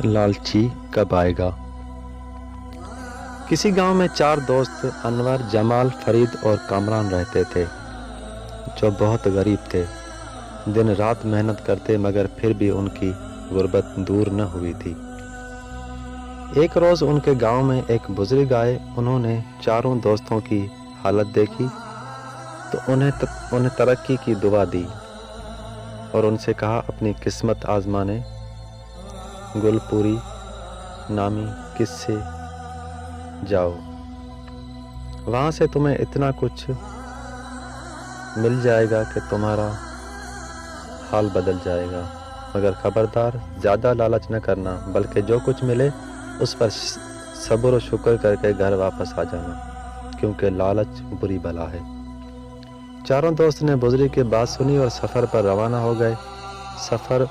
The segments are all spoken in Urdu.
لالچی کب آئے گا؟ کسی گاؤں میں 4 دوست انور، جمال، فرید اور کامران رہتے تھے، جو بہت غریب تھے۔ دن رات محنت کرتے مگر پھر بھی ان کی غربت دور نہ ہوئی تھی۔ ایک روز ان کے گاؤں میں ایک بزرگ آئے۔ انہوں نے چاروں دوستوں کی حالت دیکھی تو انہیں ترقی کی دعا دی اور ان سے کہا، اپنی قسمت آزمانے گل پوری نامی قصے جاؤ، وہاں سے تمہیں اتنا کچھ مل جائے گا کہ تمہارا حال بدل جائے گا، مگر خبردار زیادہ لالچ نہ کرنا، بلکہ جو کچھ ملے اس پر صبر و شکر کر کے گھر واپس آ جانا، کیونکہ لالچ بری بلا ہے۔ چاروں دوست نے بزرگ کی بات سنی اور سفر پر روانہ ہو گئے۔ سفر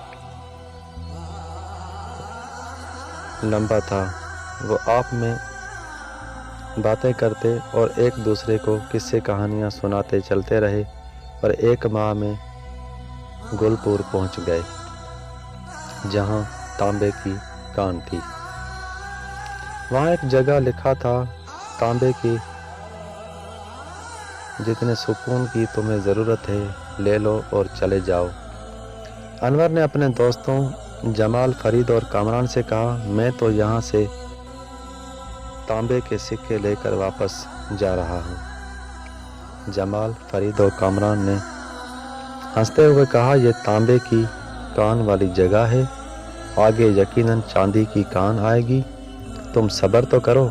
لمبا تھا۔ وہ آپ میں باتیں کرتے اور ایک دوسرے کو قصے کہانیاں سناتے چلتے رہے اور 1 ماہ میں گلپور پہنچ گئے، جہاں تانبے کی کان تھی۔ وہاں ایک جگہ لکھا تھا، تانبے کی جتنے سکون کی تمہیں ضرورت ہے لے لو اور چلے جاؤ۔ انور نے اپنے دوستوں جمال، فرید اور کامران سے کہا، میں تو یہاں سے تانبے کے سکے لے کر واپس جا رہا ہوں۔ جمال، فرید اور کامران نے ہنستے ہوئے کہا، یہ تانبے کی کان والی جگہ ہے، آگے یقیناً چاندی کی کان آئے گی، تم صبر تو کرو۔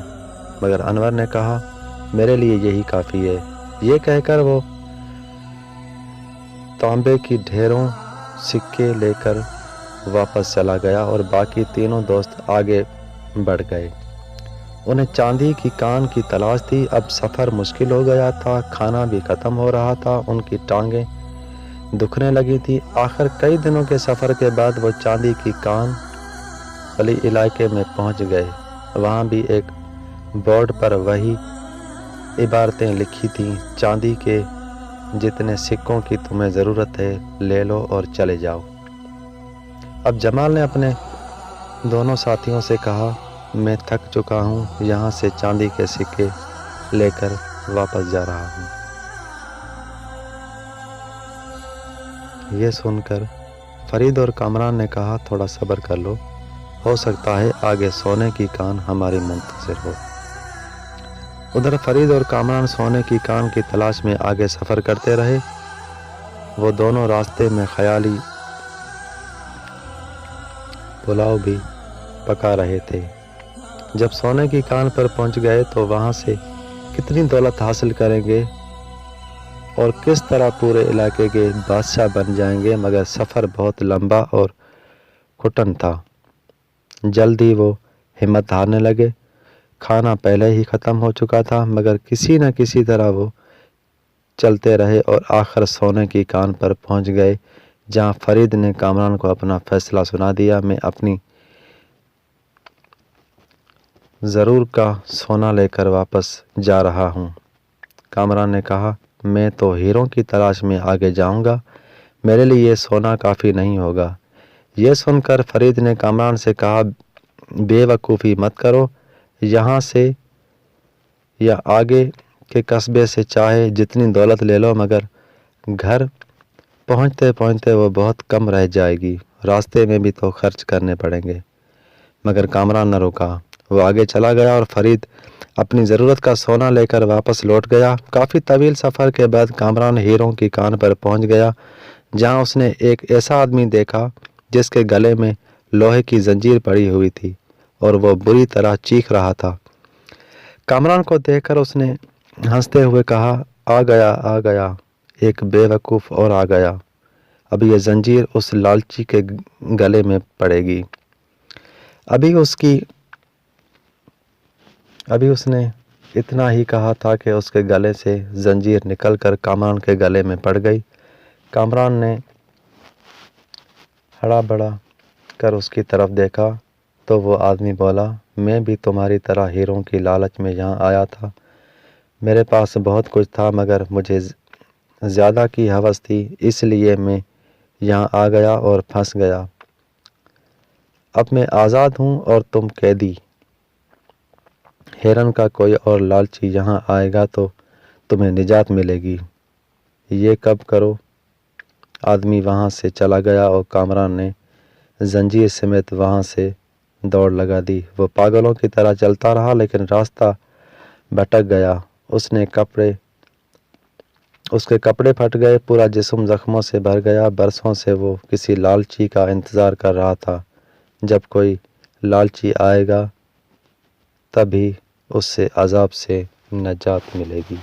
مگر انور نے کہا، میرے لیے یہی کافی ہے۔ یہ کہہ کر وہ تانبے کی ڈھیروں سکے لے کر واپس چلا گیا اور باقی تینوں دوست آگے بڑھ گئے۔ انہیں چاندی کی کان کی تلاش تھی۔ اب سفر مشکل ہو گیا تھا، کھانا بھی ختم ہو رہا تھا، ان کی ٹانگیں دکھنے لگی تھی۔ آخر کئی دنوں کے سفر کے بعد وہ چاندی کی کان والی علاقے میں پہنچ گئے۔ وہاں بھی ایک بورڈ پر وہی عبارتیں لکھی تھیں، چاندی کے جتنے سکوں کی تمہیں ضرورت ہے لے لو اور چلے جاؤ۔ اب جمال نے اپنے دونوں ساتھیوں سے کہا، میں تھک چکا ہوں، یہاں سے چاندی کے سکے لے کر واپس جا رہا ہوں۔ یہ سن کر فرید اور کامران نے کہا، تھوڑا صبر کر لو، ہو سکتا ہے آگے سونے کی کان ہماری منتظر ہو۔ ادھر فرید اور کامران سونے کی کان کی تلاش میں آگے سفر کرتے رہے۔ وہ دونوں راستے میں خیالی پلاؤ بھی پکا رہے تھے۔ جب سونے کی کان پر پہنچ گئے تو وہاں سے کتنی دولت حاصل کریں گے اور کس طرح پورے علاقے کے بادشاہ بن جائیں گے، مگر سفر بہت لمبا اور کٹن تھا۔ جلدی وہ ہمت ہارنے لگے۔ کھانا پہلے ہی ختم ہو چکا تھا، مگر کسی نہ کسی طرح وہ چلتے رہے اور آخر سونے کی کان پر پہنچ گئے، جہاں فرید نے کامران کو اپنا فیصلہ سنا دیا۔ میں اپنی ضرور کا سونا لے کر واپس جا رہا ہوں۔ کامران نے کہا، میں تو ہیروں کی تلاش میں آگے جاؤں گا، میرے لیے یہ سونا کافی نہیں ہوگا۔ یہ سن کر فرید نے کامران سے کہا، بے وقوفی مت کرو، یہاں سے یا آگے کے قصبے سے چاہے جتنی دولت لے لو، مگر گھر پہنچتے پہنچتے وہ بہت کم رہ جائے گی، راستے میں بھی تو خرچ کرنے پڑیں گے۔ مگر کامران نہ رکا، وہ آگے چلا گیا اور فرید اپنی ضرورت کا سونا لے کر واپس لوٹ گیا۔ کافی طویل سفر کے بعد کامران ہیروں کی کان پر پہنچ گیا، جہاں اس نے ایک ایسا آدمی دیکھا جس کے گلے میں لوہے کی زنجیر پڑی ہوئی تھی اور وہ بری طرح چیخ رہا تھا۔ کامران کو دیکھ کر اس نے ہنستے ہوئے کہا، آ گیا، ایک بے وقوف اور آ گیا، اب یہ زنجیر اس لالچی کے گلے میں پڑے گی۔ ابھی اس نے اتنا ہی کہا تھا کہ اس کے گلے سے زنجیر نکل کر کامران کے گلے میں پڑ گئی۔ کامران نے ہڑا بڑا کر اس کی طرف دیکھا تو وہ آدمی بولا، میں بھی تمہاری طرح ہیروں کی لالچ میں یہاں آیا تھا، میرے پاس بہت کچھ تھا مگر مجھے زیادہ کی ہوس تھی، اس لیے میں یہاں آ گیا اور پھنس گیا۔ اب میں آزاد ہوں اور تم قیدی۔ ہرن کا کوئی اور لالچی یہاں آئے گا تو تمہیں نجات ملے گی۔ یہ کب کرو۔ آدمی وہاں سے چلا گیا اور کامران نے زنجیر سمیت وہاں سے دوڑ لگا دی۔ وہ پاگلوں کی طرح چلتا رہا لیکن راستہ بھٹک گیا۔ اس کے کپڑے پھٹ گئے، پورا جسم زخموں سے بھر گیا۔ برسوں سے وہ کسی لالچی کا انتظار کر رہا تھا۔ جب کوئی لالچی آئے گا تبھی اس سے عذاب سے نجات ملے گی۔